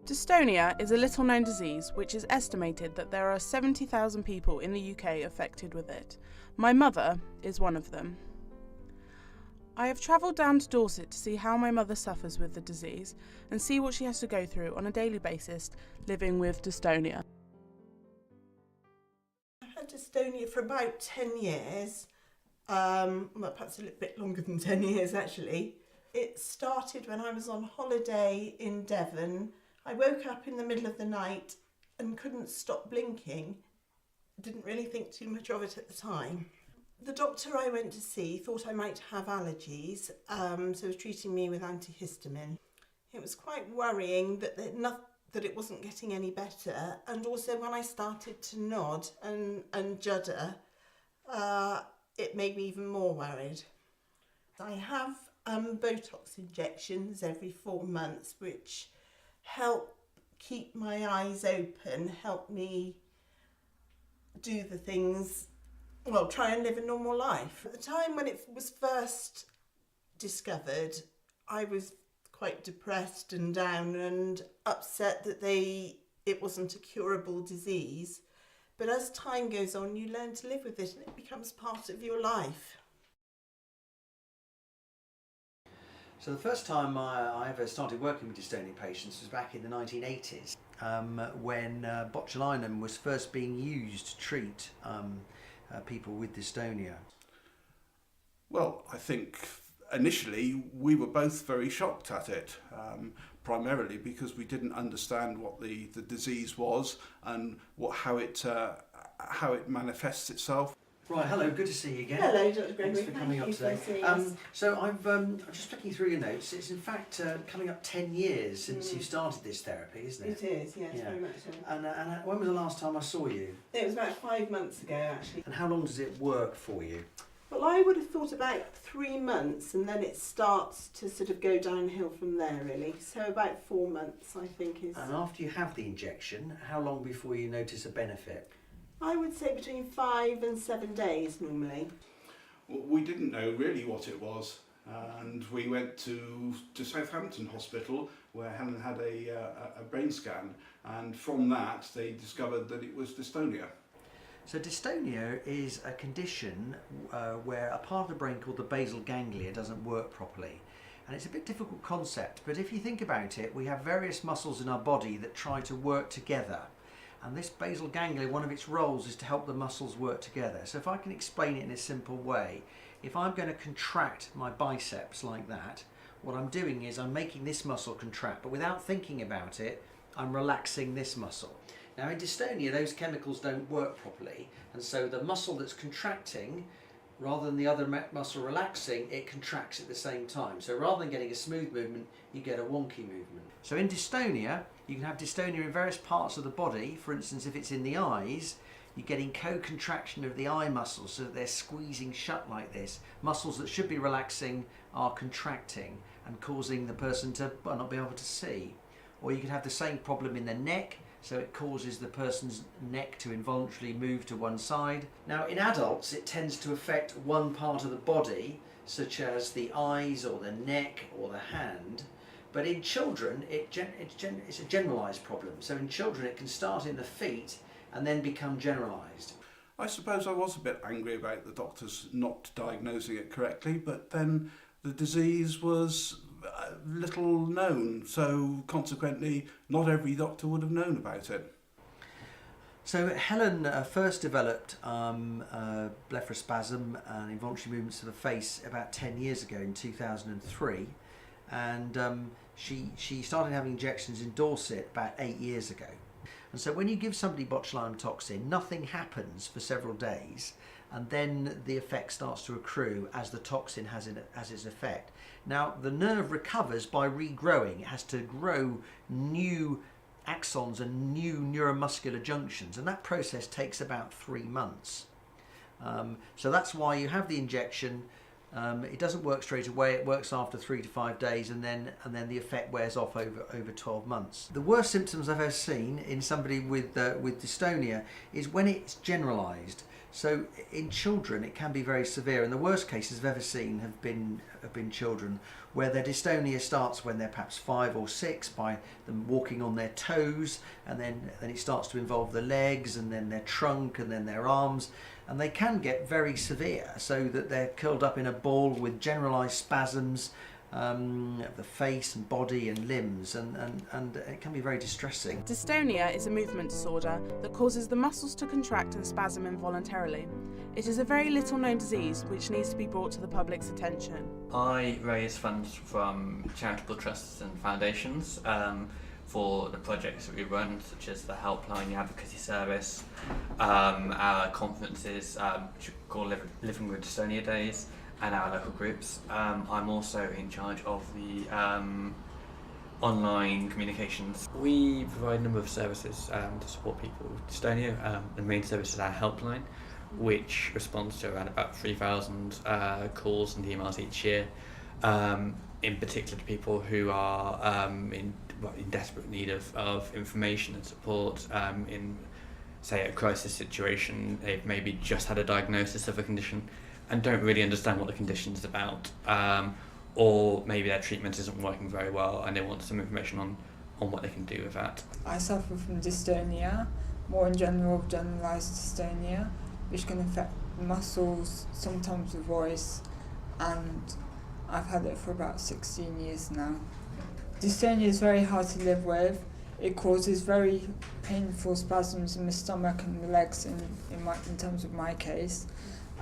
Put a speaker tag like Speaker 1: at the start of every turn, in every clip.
Speaker 1: Dystonia is a little-known disease which is estimated that there are 70,000 people in the UK affected with it. My mother is one of them. I have travelled down to Dorset to see how my mother suffers with the disease and see what she has to go through on a daily basis living with dystonia.
Speaker 2: I had dystonia for about 10 years, well perhaps a little bit longer than 10 years actually. It started when I was on holiday in Devon. I woke up in the middle of the night and couldn't stop blinking. Didn't really think too much of it at the time. The doctor I went to see thought I might have allergies, so was treating me with antihistamine. It was quite worrying that it wasn't getting any better, and also when I started to nod and judder, it made me even more worried. I have Botox injections every 4 months, which help keep my eyes open, help me do the things, well, try and live a normal life. At the time when it was first discovered, I was quite depressed and down and upset that it wasn't a curable disease. But as time goes on, you learn to live with it and it becomes part of your life.
Speaker 3: So the first time I ever started working with dystonia patients was back in the 1980s when botulinum was first being used to treat people with dystonia.
Speaker 4: Well, I think initially we were both very shocked at it, primarily because we didn't understand what the disease was and how it manifests itself.
Speaker 3: Right, hello, good to see you again.
Speaker 2: Hello, Dr. Gregory.
Speaker 3: Thanks for coming up today. So I'm just looking through your notes. It's in fact coming up 10 years since you started this therapy, isn't it?
Speaker 2: It is, yes, yeah. Very much so.
Speaker 3: And when was the last time I saw you?
Speaker 2: It was about 5 months ago, actually.
Speaker 3: And how long does it work for you?
Speaker 2: Well, I would have thought about 3 months, and then it starts to sort of go downhill from there, really. So about 4 months, I think, is...
Speaker 3: And after you have the injection, how long before you notice a benefit?
Speaker 2: I would say between 5 and 7 days normally.
Speaker 4: Well, we didn't know really what it was, and we went to Southampton Hospital where Helen had a brain scan, and from that they discovered that it was dystonia.
Speaker 3: So dystonia is a condition where a part of the brain called the basal ganglia doesn't work properly. And it's a bit difficult concept, but if you think about it, we have various muscles in our body that try to work together. And this basal ganglia, one of its roles is to help the muscles work together. So if I can explain it in a simple way, if I'm going to contract my biceps like that, what I'm doing is I'm making this muscle contract, but without thinking about it, I'm relaxing this muscle. Now in dystonia, those chemicals don't work properly, and so the muscle that's contracting, rather than the other muscle relaxing, it contracts at the same time. So rather than getting a smooth movement, you get a wonky movement. So in dystonia, you can have dystonia in various parts of the body. For instance, if it's in the eyes, you're getting co-contraction of the eye muscles so that they're squeezing shut like this. Muscles that should be relaxing are contracting and causing the person to not be able to see. Or you could have the same problem in the neck, so it causes the person's neck to involuntarily move to one side. Now in adults it tends to affect one part of the body, such as the eyes or the neck or the hand, but in children it's a generalised problem. So in children it can start in the feet and then become generalised.
Speaker 4: I suppose I was a bit angry about the doctors not diagnosing it correctly, but then the disease was little known, so consequently not every doctor would have known about it.
Speaker 3: So Helen first developed blepharospasm and involuntary movements of the face about 10 years ago in 2003, and she started having injections in Dorset about 8 years ago. And so when you give somebody botulinum toxin, nothing happens for several days, and then the effect starts to accrue as the toxin has its effect. Now the nerve recovers by regrowing. It has to grow new axons and new neuromuscular junctions, and that process takes about 3 months. So that's why you have the injection. It doesn't work straight away. It works after 3 to 5 days, and then the effect wears off over 12 months. The worst symptoms I've ever seen in somebody with dystonia is when it's generalised. So in children it can be very severe, and the worst cases I've ever seen have been children where their dystonia starts when they're perhaps 5 or 6 by them walking on their toes, and then it starts to involve the legs and then their trunk and then their arms, and they can get very severe so that they're curled up in a ball with generalised spasms of the face and body and limbs, and it can be very distressing.
Speaker 1: Dystonia is a movement disorder that causes the muscles to contract and spasm involuntarily. It is a very little known disease which needs to be brought to the public's attention.
Speaker 5: I raise funds from charitable trusts and foundations for the projects that we run, such as the Helpline, the Advocacy Service, our conferences, which we call Living with Dystonia Days, and our local groups. I'm also in charge of the online communications. We provide a number of services to support people with dystonia. The main service is our helpline, which responds to around about 3,000 calls and emails each year, in particular to people who are in desperate need of information and support in, say, a crisis situation. They've maybe just had a diagnosis of a condition and don't really understand what the condition's about, or maybe their treatment isn't working very well and they want some information on what they can do with that.
Speaker 6: I suffer from dystonia, more in general generalised dystonia, which can affect the muscles, sometimes the voice, and I've had it for about 16 years now. Dystonia is very hard to live with. It causes very painful spasms in the stomach and the legs in terms of my case.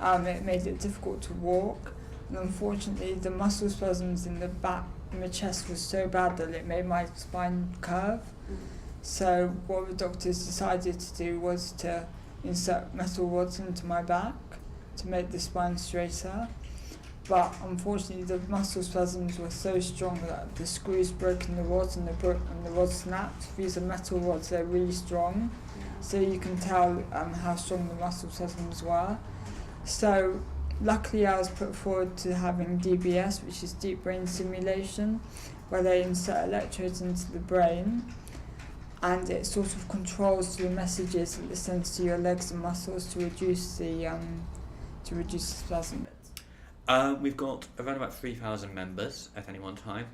Speaker 6: It made it difficult to walk, and unfortunately the muscle spasms in the back and the chest was so bad that it made my spine curve. So what the doctors decided to do was to insert metal rods into my back to make the spine straighter. But unfortunately the muscle spasms were so strong that the screws broke in the rods and the rods snapped. These are metal rods, they're really strong, so you can tell how strong the muscle spasms were. So luckily I was put forward to having DBS, which is deep brain stimulation, where they insert electrodes into the brain and it sort of controls the messages that it sends to your legs and muscles to reduce the spasm.
Speaker 5: We've got around about 3,000 members at any one time,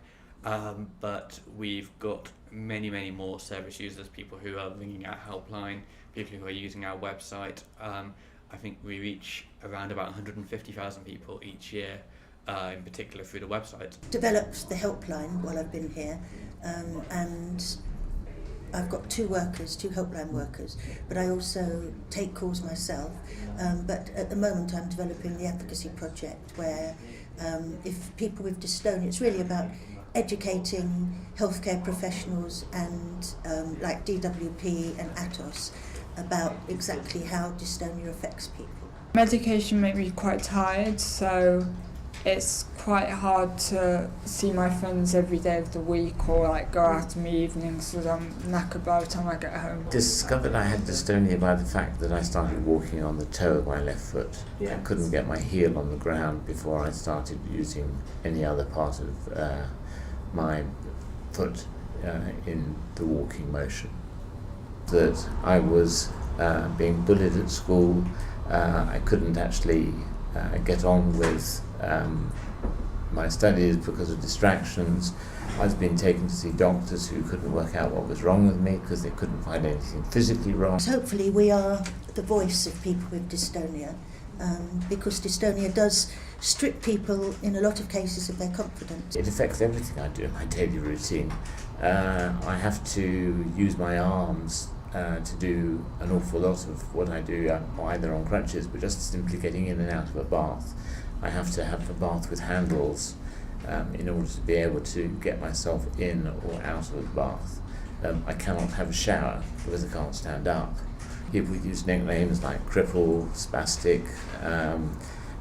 Speaker 5: but we've got many more service users, people who are ringing our helpline, people who are using our website. I think we reach around about 150,000 people each year, in particular through the website.
Speaker 7: Developed the helpline while I've been here, and I've got 2 helpline workers, but I also take calls myself. But at the moment I'm developing the advocacy project where if people with dystonia, it's really about educating healthcare professionals and like DWP and ATOS about exactly how dystonia affects people.
Speaker 6: Medication makes me quite tired, so it's quite hard to see my friends every day of the week or like go out in the evenings because I'm knackered by the time I get home.
Speaker 8: Discovered I had dystonia by the fact that I started walking on the toe of my left foot.
Speaker 1: Yes.
Speaker 8: I couldn't get my heel on the ground before I started using any other part of my foot in the walking motion. That I was being bullied at school. I couldn't actually get on with my studies because of distractions. I was being taken to see doctors who couldn't work out what was wrong with me because they couldn't find anything physically wrong.
Speaker 7: So hopefully we are the voice of people with dystonia, because dystonia does strip people in a lot of cases of their confidence.
Speaker 8: It affects everything I do in my daily routine. I have to use my arms to do an awful lot of what I do, either on crutches, but just simply getting in and out of a bath. I have to have a bath with handles in order to be able to get myself in or out of the bath. I cannot have a shower because I can't stand up. People use nicknames like cripple, spastic,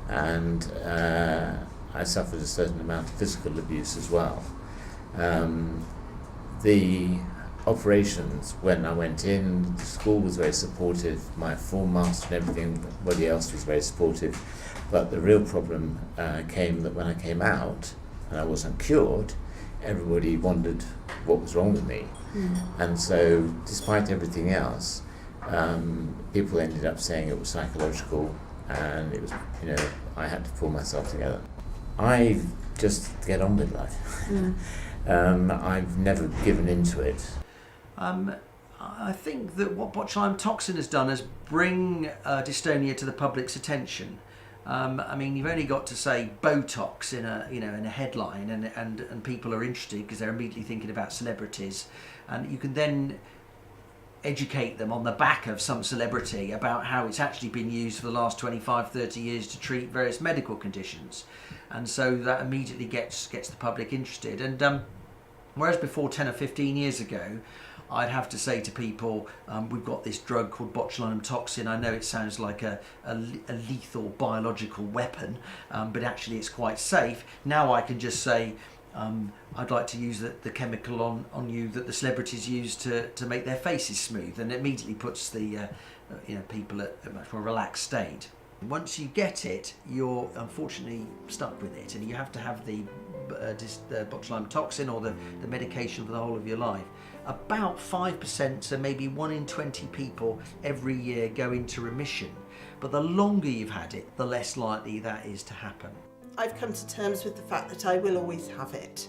Speaker 8: and I suffered a certain amount of physical abuse as well. The operations, when I went in, the school was very supportive, my form master and everybody else was very supportive, but the real problem came that when I came out and I wasn't cured, everybody wondered what was wrong with me. And so despite everything else, People ended up saying it was psychological, and it was, I had to pull myself together. I just get on with life. I've never given into it.
Speaker 3: I think that what botulinum toxin has done is bring dystonia to the public's attention. You've only got to say Botox in a headline, and people are interested because they're immediately thinking about celebrities, and you can then educate them on the back of some celebrity about how it's actually been used for the last 25-30 years to treat various medical conditions, and so that immediately gets the public interested. And whereas before 10 or 15 years ago, I'd have to say to people, we've got this drug called botulinum toxin. I know it sounds like a lethal biological weapon, but actually it's quite safe. Now I can just say, I'd like to use the chemical on you that the celebrities use to make their faces smooth, and it immediately puts the people at a much more relaxed state. Once you get it, you're unfortunately stuck with it, and you have to have the botulinum toxin or the medication for the whole of your life. About 5%, so maybe 1 in 20 people every year go into remission. But the longer you've had it, the less likely that is to happen.
Speaker 2: I've come to terms with the fact that I will always have it.